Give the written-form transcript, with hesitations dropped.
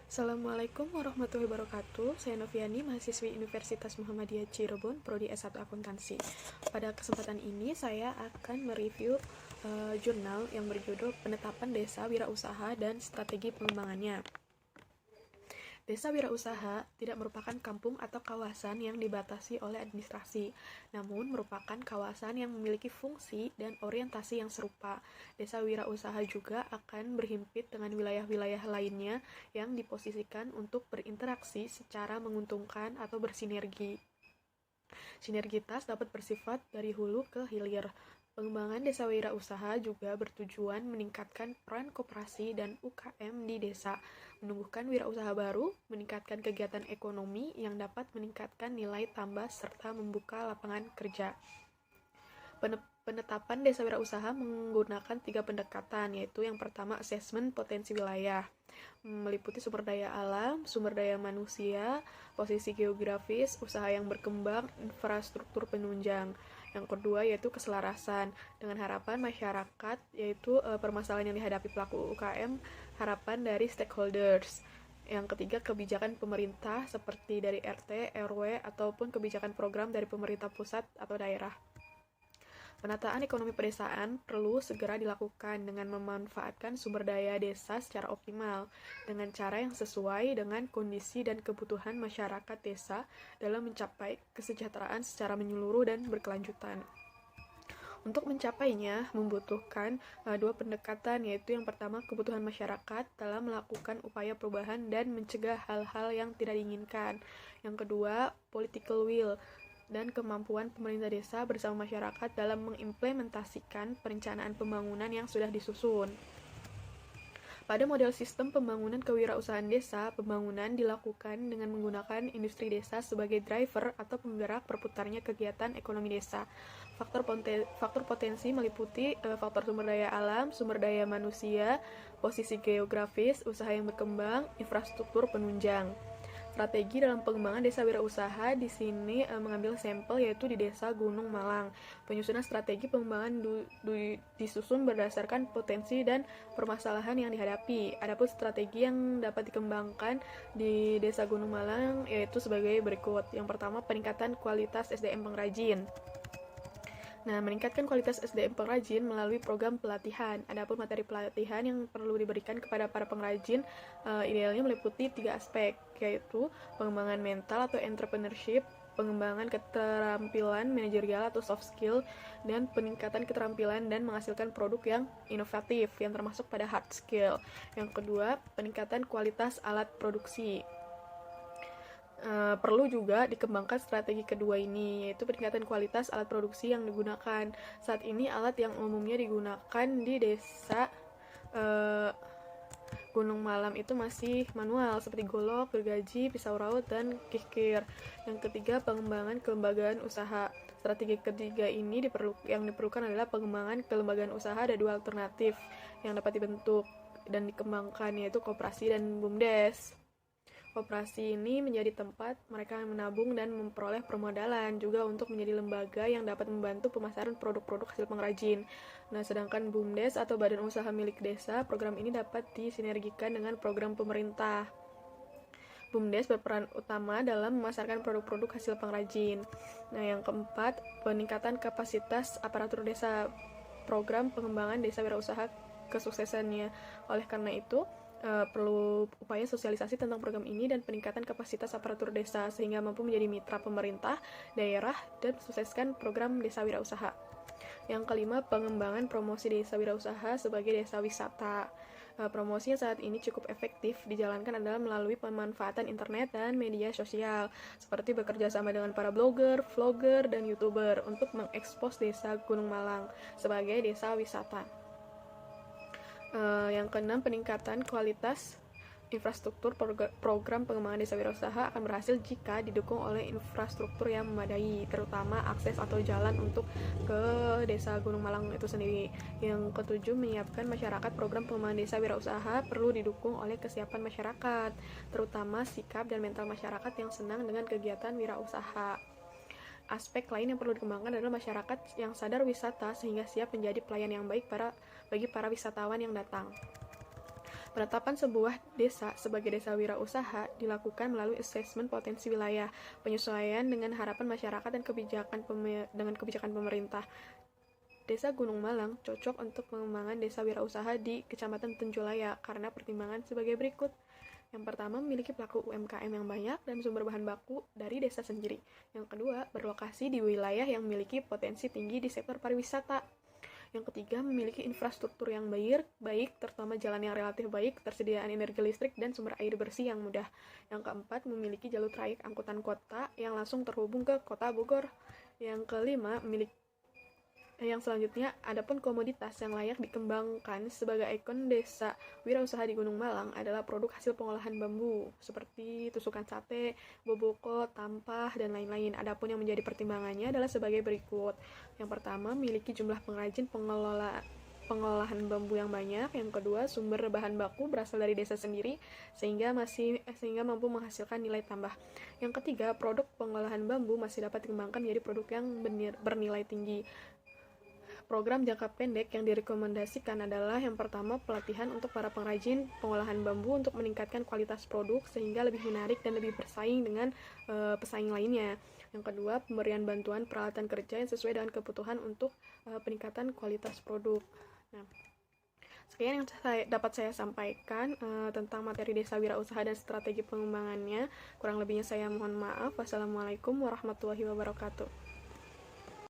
Assalamualaikum warahmatullahi wabarakatuh. Saya Noviani, mahasiswi Universitas Muhammadiyah Cirebon, Prodi S1 Akuntansi. Pada kesempatan ini saya akan mereview jurnal yang berjudul Penetapan Desa Wirausaha dan Strategi Pengembangannya. Desa wirausaha tidak merupakan kampung atau kawasan yang dibatasi oleh administrasi, namun merupakan kawasan yang memiliki fungsi dan orientasi yang serupa. Desa wirausaha juga akan berhimpit dengan wilayah-wilayah lainnya yang diposisikan untuk berinteraksi secara menguntungkan atau bersinergi. Sinergitas dapat bersifat dari hulu ke hilir. Pengembangan desa wirausaha juga bertujuan meningkatkan peran koperasi dan UKM di desa, menumbuhkan wirausaha baru, meningkatkan kegiatan ekonomi yang dapat meningkatkan nilai tambah serta membuka lapangan kerja. Penetapan desa wirausaha menggunakan 3 pendekatan, yaitu yang pertama asesmen potensi wilayah, meliputi sumber daya alam, sumber daya manusia, posisi geografis, usaha yang berkembang, infrastruktur penunjang. Yang kedua yaitu keselarasan dengan harapan masyarakat, yaitu permasalahan yang dihadapi pelaku UKM, harapan dari stakeholders. Yang ketiga kebijakan pemerintah seperti dari RT, RW, ataupun kebijakan program dari pemerintah pusat atau daerah. Penataan ekonomi pedesaan perlu segera dilakukan dengan memanfaatkan sumber daya desa secara optimal, dengan cara yang sesuai dengan kondisi dan kebutuhan masyarakat desa dalam mencapai kesejahteraan secara menyeluruh dan berkelanjutan. Untuk mencapainya membutuhkan 2 pendekatan, yaitu yang pertama kebutuhan masyarakat dalam melakukan upaya perubahan dan mencegah hal-hal yang tidak diinginkan. Yang kedua, political will dan kemampuan pemerintah desa bersama masyarakat dalam mengimplementasikan perencanaan pembangunan yang sudah disusun. Pada model sistem pembangunan kewirausahaan desa, pembangunan dilakukan dengan menggunakan industri desa sebagai driver atau penggerak perputarnya kegiatan ekonomi desa. Faktor potensi meliputi faktor sumber daya alam, sumber daya manusia, posisi geografis, usaha yang berkembang, infrastruktur penunjang. Strategi dalam pengembangan desa wirausaha di sini mengambil sampel yaitu di Desa Gunung Malang. Penyusunan strategi pengembangan disusun berdasarkan potensi dan permasalahan yang dihadapi. Adapun strategi yang dapat dikembangkan di Desa Gunung Malang yaitu sebagai berikut. Yang pertama, peningkatan kualitas SDM pengrajin. Nah, meningkatkan kualitas SDM pengrajin melalui program pelatihan. Adapun materi pelatihan yang perlu diberikan kepada para pengrajin idealnya meliputi 3 aspek, yaitu pengembangan mental atau entrepreneurship, pengembangan keterampilan manajerial atau soft skill, dan peningkatan keterampilan dan menghasilkan produk yang inovatif, yang termasuk pada hard skill. Yang kedua, peningkatan kualitas alat produksi. Perlu juga dikembangkan strategi kedua ini, yaitu peningkatan kualitas alat produksi yang digunakan. Saat ini alat yang umumnya digunakan di desa Gunung Malam itu masih manual, seperti golok, gergaji, pisau raut, dan kikir. Yang ketiga, pengembangan kelembagaan usaha. Strategi ketiga ini yang diperlukan adalah pengembangan kelembagaan usaha. Ada 2 alternatif yang dapat dibentuk dan dikembangkan, yaitu koperasi dan BUMDes. Koperasi ini menjadi tempat mereka menabung dan memperoleh permodalan, juga untuk menjadi lembaga yang dapat membantu pemasaran produk-produk hasil pengrajin. Nah, sedangkan BUMDes atau Badan Usaha Milik Desa, program ini dapat disinergikan dengan program pemerintah. BUMDes berperan utama dalam memasarkan produk-produk hasil pengrajin. Nah, yang keempat, peningkatan kapasitas aparatur desa. Program pengembangan desa wirausaha kesuksesannya. Oleh karena itu, perlu upaya sosialisasi tentang program ini dan peningkatan kapasitas aparatur desa sehingga mampu menjadi mitra pemerintah, daerah, dan mensukseskan program desa wirausaha. Yang kelima, pengembangan promosi desa wirausaha sebagai desa wisata. Promosinya saat ini cukup efektif dijalankan adalah melalui pemanfaatan internet dan media sosial, seperti bekerja sama dengan para blogger, vlogger, dan youtuber untuk mengekspos desa Gunung Malang sebagai desa wisata. Yang keenam, peningkatan kualitas infrastruktur. Program pengembangan desa wirausaha akan berhasil jika didukung oleh infrastruktur yang memadai, terutama akses atau jalan untuk ke desa Gunung Malang itu sendiri. Yang ketujuh, menyiapkan masyarakat. Program pengembangan desa wirausaha perlu didukung oleh kesiapan masyarakat, terutama sikap dan mental masyarakat yang senang dengan kegiatan wirausaha. Aspek lain yang perlu dikembangkan adalah masyarakat yang sadar wisata sehingga siap menjadi pelayan yang baik bagi para wisatawan yang datang. Penetapan sebuah desa sebagai desa wirausaha dilakukan melalui asesmen potensi wilayah, penyesuaian dengan harapan masyarakat dan kebijakan pemerintah. Desa Gunung Malang cocok untuk pengembangan desa wirausaha di Kecamatan Tenjolaya karena pertimbangan sebagai berikut. Yang pertama, memiliki pelaku UMKM yang banyak dan sumber bahan baku dari desa sendiri. Yang kedua, berlokasi di wilayah yang memiliki potensi tinggi di sektor pariwisata. Yang ketiga, memiliki infrastruktur yang baik, terutama jalan yang relatif baik, tersediaan energi listrik, dan sumber air bersih yang mudah. Yang keempat, memiliki jalur trayek angkutan kota yang langsung terhubung ke kota Bogor. Yang kelima, yang selanjutnya, adapun komoditas yang layak dikembangkan sebagai ikon desa wirausaha di Gunung Malang adalah produk hasil pengolahan bambu, seperti tusukan sate, boboko, tampah, dan lain-lain. Adapun yang menjadi pertimbangannya adalah sebagai berikut. Yang pertama, memiliki jumlah pengrajin pengolahan bambu yang banyak. Yang kedua, sumber bahan baku berasal dari desa sendiri sehingga mampu menghasilkan nilai tambah. Yang ketiga, produk pengolahan bambu masih dapat dikembangkan menjadi produk yang bernilai tinggi. Program jangka pendek yang direkomendasikan adalah yang pertama, pelatihan untuk para pengrajin pengolahan bambu untuk meningkatkan kualitas produk sehingga lebih menarik dan lebih bersaing dengan pesaing lainnya. Yang kedua, pemberian bantuan peralatan kerja yang sesuai dengan kebutuhan untuk peningkatan kualitas produk. Nah, sekian yang dapat saya sampaikan tentang materi desa wirausaha dan strategi pengembangannya. Kurang lebihnya saya mohon maaf. Wassalamualaikum warahmatullahi wabarakatuh.